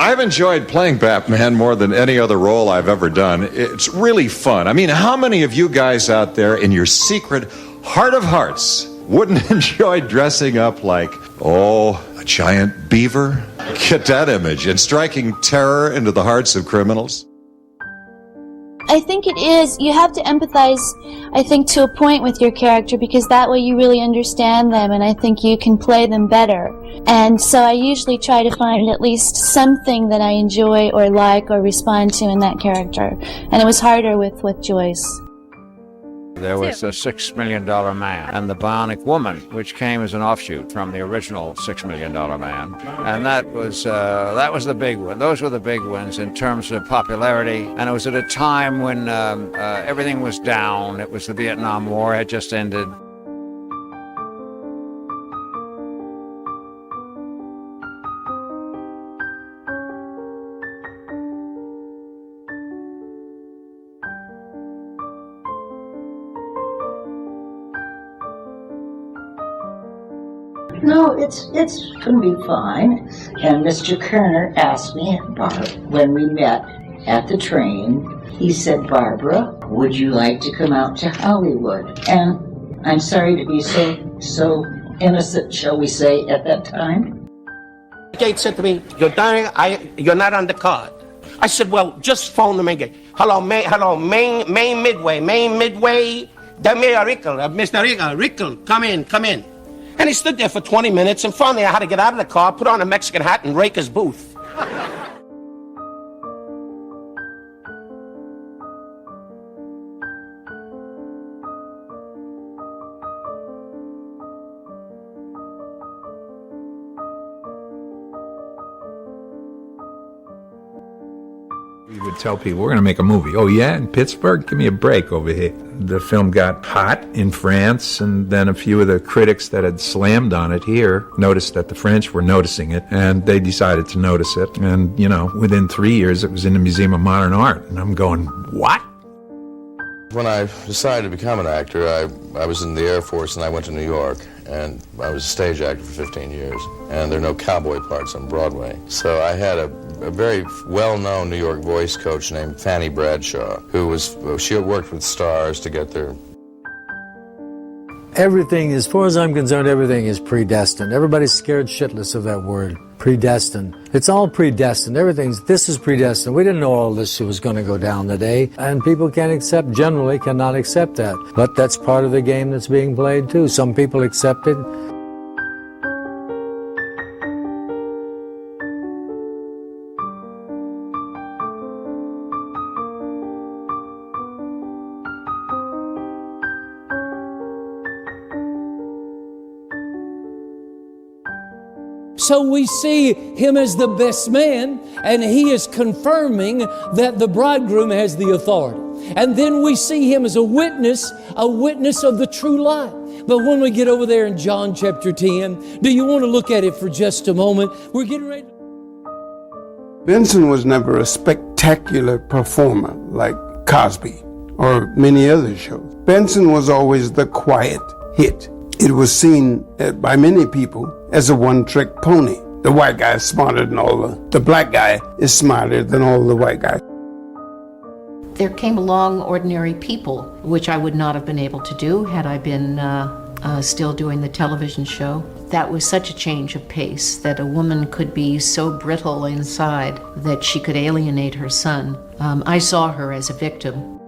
I've enjoyed playing Batman more than any other role I've ever done. It's really fun. I mean, how many of you guys out there in your secret heart of hearts wouldn't enjoy dressing up like, a giant beaver? Get that image, and striking terror into the hearts of criminals? I think it is. You have to empathize, I think, to a point with your character, because that way you really understand them, and I think you can play them better. And so I usually try to find at least something that I enjoy or like or respond to in that character. And it was harder with Joyce. There was a $6 Million Man and the Bionic Woman, which came as an offshoot from the original $6 Million Man. And that was the big one. Those were the big ones in terms of popularity. And it was at a time when everything was down. It was the Vietnam War had just ended. No, it's going to be fine. And Mr. Kerner asked me when we met at the train, he said, Barbara, would you like to come out to Hollywood? And I'm sorry to be so innocent, shall we say, at that time. Gates said to me, you're not on the card. I said, well, just phone the main gate. Hello, main midway, Mr. Rickles, come in. And he stood there for 20 minutes, and finally I had to get out of the car, put on a Mexican hat, and rake his booth. We would tell people, we're going to make a movie. Oh, yeah? In Pittsburgh? Give me a break over here. The film got hot in France, and then a few of the critics that had slammed on it here noticed that the French were noticing it, and they decided to notice it. And, within 3 years, it was in the Museum of Modern Art. And I'm going, what? When I decided to become an actor, I was in the Air Force, and I went to New York. And I was a stage actor for 15 years. And there are no cowboy parts on Broadway. So I had a very well-known New York voice coach named Fanny Bradshaw, she had worked with stars to get their... Everything, as far as I'm concerned, everything is predestined. Everybody's scared shitless of that word, predestined. It's all predestined. This is predestined. We didn't know all this was going to go down today, and people generally cannot accept that. But that's part of the game that's being played too. Some people accept it. So we see him as the best man, and he is confirming that the bridegroom has the authority. And then we see him as a witness of the true light. But when we get over there in John chapter 10, do you want to look at it for just a moment? We're getting ready. Benson was never a spectacular performer like Cosby or many other shows. Benson was always the quiet hit. It was seen by many people as a one-trick pony. The white guy is smarter than the black guy is smarter than all the white guys. There came along ordinary people, which I would not have been able to do had I been still doing the television show. That was such a change of pace, that a woman could be so brittle inside that she could alienate her son. I saw her as a victim.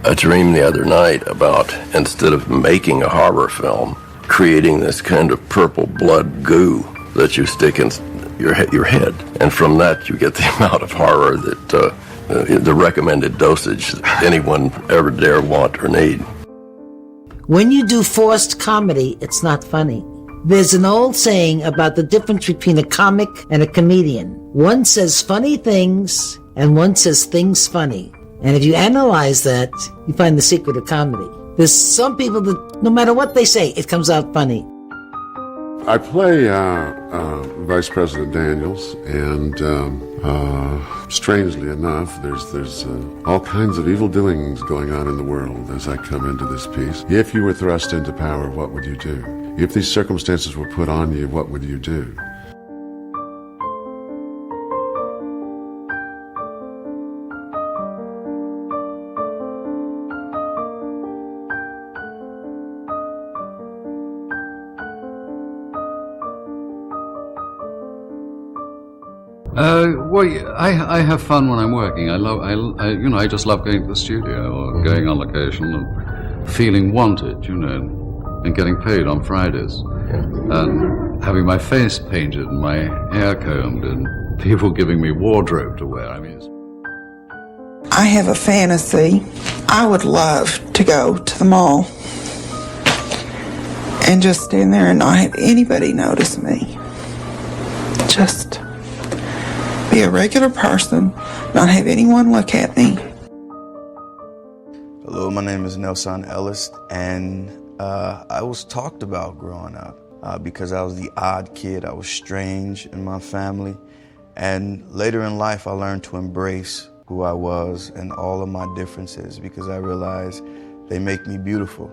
I dreamed the other night about, instead of making a horror film, creating this kind of purple blood goo that you stick in your head. And from that you get the amount of horror that the recommended dosage that anyone ever dare want or need. When you do forced comedy, it's not funny. There's an old saying about the difference between a comic and a comedian. One says funny things and one says things funny. And if you analyze that, you find the secret of comedy. There's some people that, no matter what they say, it comes out funny. I play Vice President Daniels, and strangely enough, there's all kinds of evil doings going on in the world as I come into this piece. If you were thrust into power, what would you do? If these circumstances were put on you, what would you do? Well, I have fun when I'm working. I just love going to the studio or going on location and feeling wanted, and getting paid on Fridays, and having my face painted and my hair combed and people giving me wardrobe to wear. I have a fantasy. I would love to go to the mall and just stand there and not have anybody notice me. Just be a regular person, not have anyone look at me. Hello, my name is Nelson Ellis, and I was talked about growing up because I was the odd kid. I was strange in my family, and later in life I learned to embrace who I was and all of my differences because I realized they make me beautiful.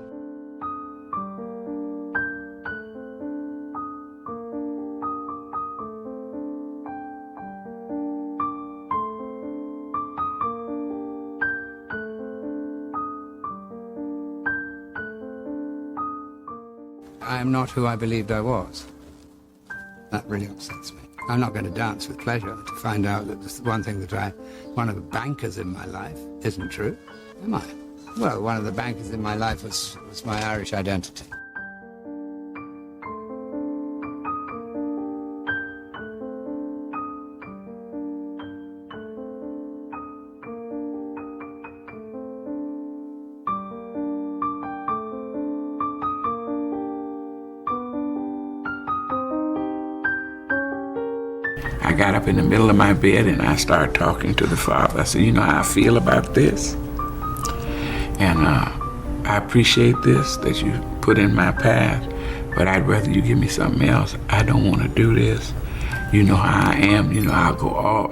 I am not who I believed I was. That really upsets me. I'm not going to dance with pleasure to find out that this one thing that one of the bankers in my life isn't true. Am I? Well, one of the bankers in my life was my Irish identity. I got up in the middle of my bed and I started talking to the Father. I said, you know how I feel about this? And I appreciate this that you put in my path, but I'd rather you give me something else. I don't want to do this. You know how I am. You know I'll go all...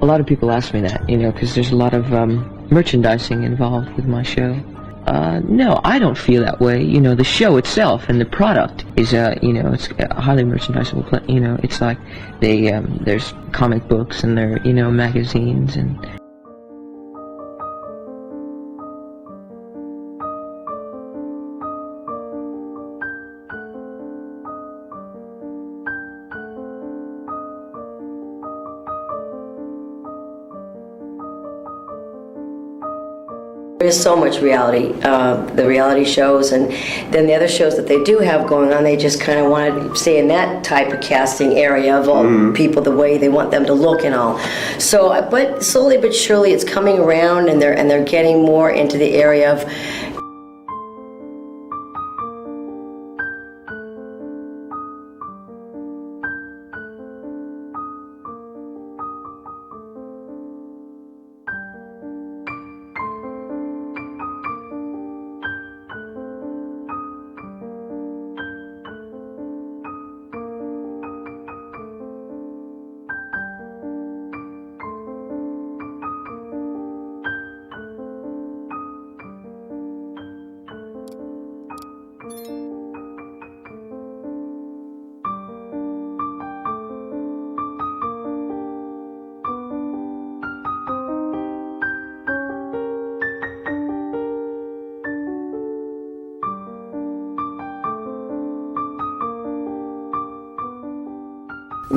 A lot of people ask me that, because there's a lot of merchandising involved with my show. No, I don't feel that way. The show itself and the product is, it's highly merchandisable. It's like there's comic books and there, magazines and. There is so much reality, the reality shows, and then the other shows that they do have going on, they just kind of want to stay in that type of casting area of all people, the way they want them to look and all. So, but slowly but surely it's coming around, and they're getting more into the area of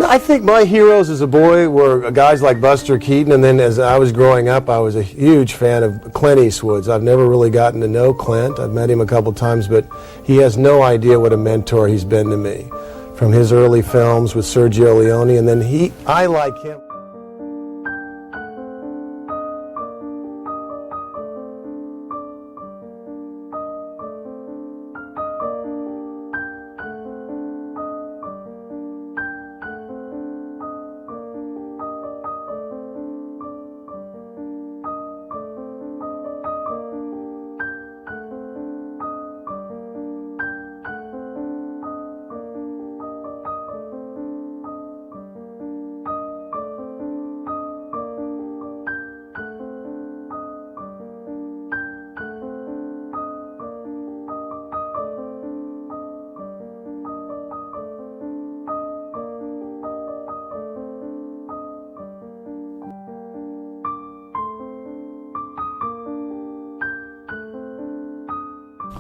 I think my heroes as a boy were guys like Buster Keaton, and then as I was growing up, I was a huge fan of Clint Eastwood's. I've never really gotten to know Clint. I've met him a couple times, but he has no idea what a mentor he's been to me. From his early films with Sergio Leone, and then I like him.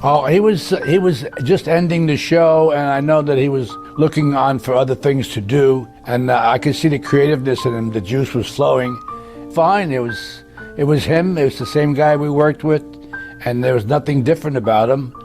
Oh, he was just ending the show, and I know that he was looking on for other things to do, and I could see the creativeness in him. The juice was flowing. Fine, it was him. It was the same guy we worked with, and there was nothing different about him.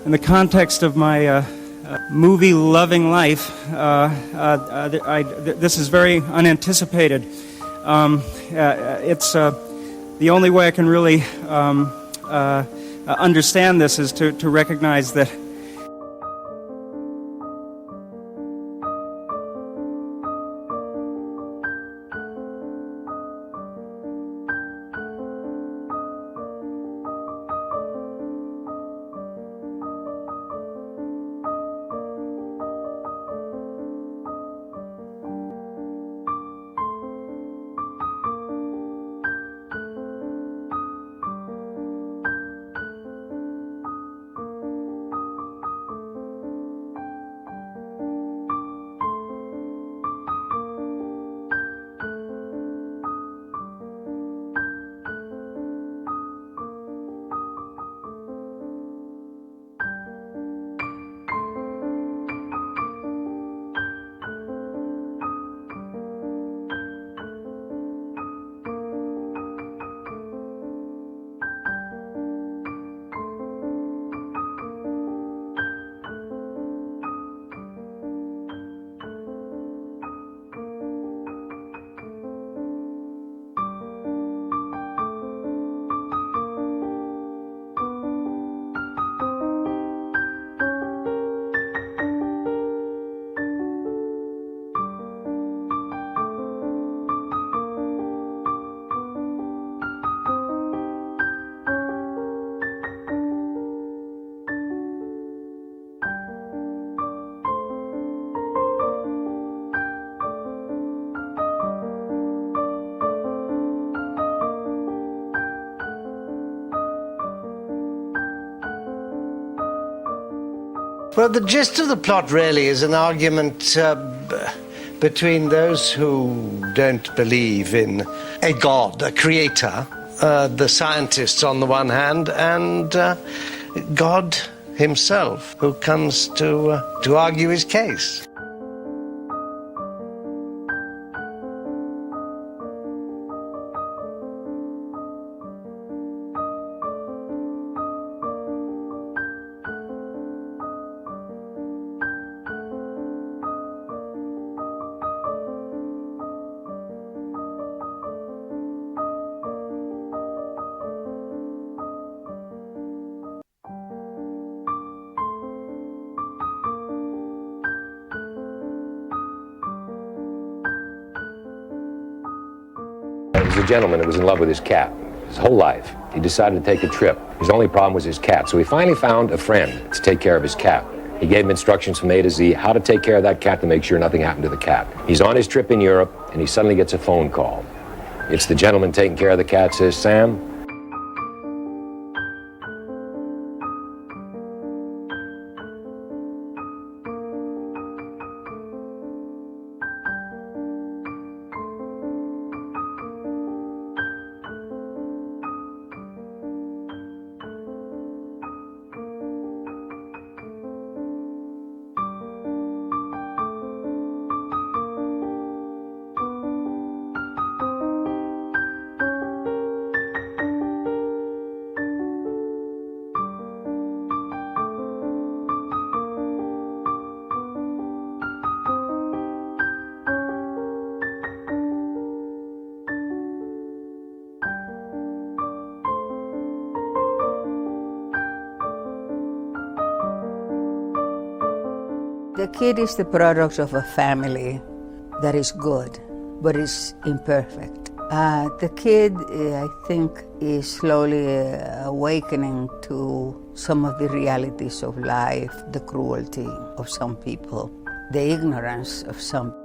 In the context of my movie-loving life, this is very unanticipated. It's the only way I can really understand this is to recognize that Well, the gist of the plot really is an argument between those who don't believe in a god, a creator, the scientists on the one hand, and God himself, who comes to argue his case. He was a gentleman who was in love with his cat his whole life. He decided to take a trip. His only problem was his cat, so he finally found a friend to take care of his cat. He gave him instructions from A to Z how to take care of that cat to make sure nothing happened to the cat. He's on his trip in Europe, and he suddenly gets a phone call. It's the gentleman taking care of the cat, says, "Sam, The kid is the product of a family that is good, but is imperfect. The kid, I think, is slowly awakening to some of the realities of life, the cruelty of some people, the ignorance of some.